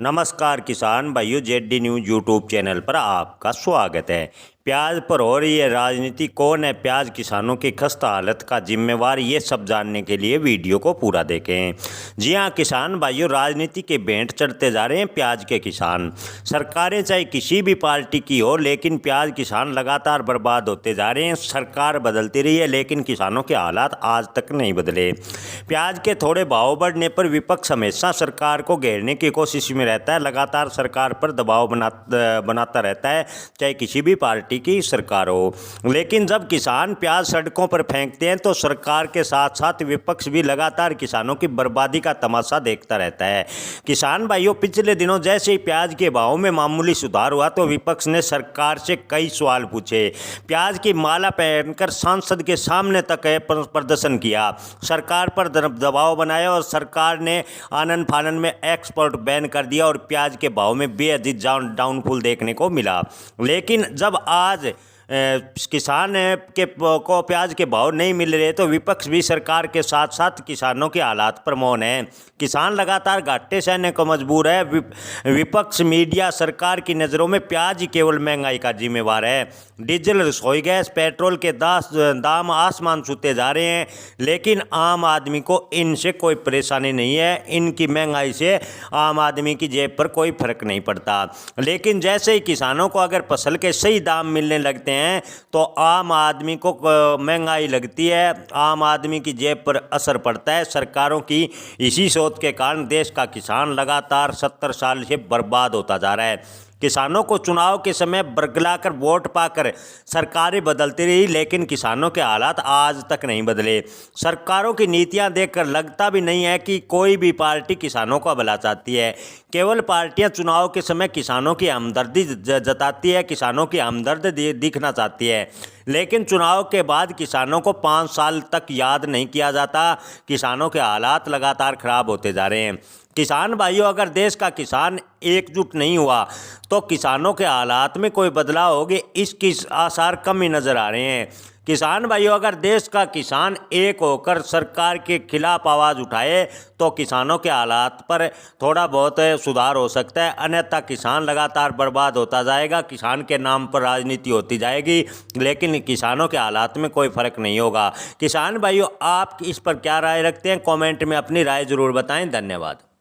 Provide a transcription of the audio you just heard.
नमस्कार किसान भाइयों, जेडी न्यूज़ यूट्यूब चैनल पर आपका स्वागत है। प्याज पर हो रही है राजनीति, कौन है प्याज किसानों की खस्ता हालत का जिम्मेवार, ये सब जानने के लिए वीडियो को पूरा देखें। जी हां किसान भाइयों, राजनीति के भेंट चढ़ते जा रहे हैं प्याज के किसान। सरकारें चाहे किसी भी पार्टी की हो, लेकिन प्याज किसान लगातार बर्बाद होते जा रहे हैं। सरकार बदलती रही है लेकिन किसानों के हालात आज तक नहीं बदले। प्याज के थोड़े भाव बढ़ने पर विपक्ष हमेशा सरकार को घेरने की कोशिश में रहता है, लगातार सरकार पर दबाव बनाता रहता है, चाहे किसी भी पार्टी की सरकार हो। लेकिन जब किसान प्याज सड़कों पर फेंकते हैं तो सरकार के साथ साथ विपक्ष भी लगातार किसानों की बर्बादी का तमाशा देखता रहता है। किसान भाइयों, पिछले दिनों जैसे ही प्याज के भाव में मामूली सुधार हुआ तो विपक्ष ने सरकार से कई सवाल पूछे। प्याज की माला पहनकर सांसद के सामने तक प्रदर्शन किया, सरकार पर दबाव बनाया और सरकार ने आनन फानन में एक्सपोर्ट बैन कर दिया और प्याज के भाव में बेहद डाउनफॉल देखने को मिला। लेकिन जब आज किसान को प्याज के भाव नहीं मिल रहे तो विपक्ष भी सरकार के साथ साथ किसानों के हालात पर मौन है। किसान लगातार घाटे सहने को मजबूर है। विपक्ष, मीडिया, सरकार की नज़रों में प्याज ही केवल महंगाई का जिम्मेवार है। डीजल, रसोई गैस, पेट्रोल के दाम आसमान छूते जा रहे हैं, लेकिन आम आदमी को इनसे कोई परेशानी नहीं है। इनकी महंगाई से आम आदमी की जेब पर कोई फर्क नहीं पड़ता। लेकिन जैसे ही किसानों को अगर फसल के सही दाम मिलने लगते हैं तो आम आदमी को महंगाई लगती है, आम आदमी की जेब पर असर पड़ता है। सरकारों की इसी सोच के कारण देश का किसान लगातार 70 साल से बर्बाद होता जा रहा है। किसानों को चुनाव के समय बरगलाकर वोट पाकर सरकारें बदलती रही, लेकिन किसानों के हालात आज तक नहीं बदले। सरकारों की नीतियां देखकर लगता भी नहीं है कि कोई भी पार्टी किसानों का भला चाहती है। केवल पार्टियां चुनाव के समय किसानों की हमदर्दी जताती है, किसानों की हमदर्द दिखना चाहती है, लेकिन चुनाव के बाद किसानों को 5 साल तक याद नहीं किया जाता। किसानों के हालात लगातार खराब होते जा रहे हैं। किसान भाइयों, अगर देश का किसान एकजुट नहीं हुआ तो किसानों के हालात में कोई बदलाव होगी, इसकी आसार कम ही नज़र आ रहे हैं। किसान भाइयों, अगर देश का किसान एक होकर सरकार के खिलाफ आवाज़ उठाए तो किसानों के हालात पर थोड़ा बहुत सुधार हो सकता है, अन्यथा किसान लगातार बर्बाद होता जाएगा। किसान के नाम पर राजनीति होती जाएगी, लेकिन किसानों के हालात में कोई फ़र्क नहीं होगा। किसान भाइयों, आप इस पर क्या राय रखते हैं? कमेंट में अपनी राय ज़रूर बताएं। धन्यवाद।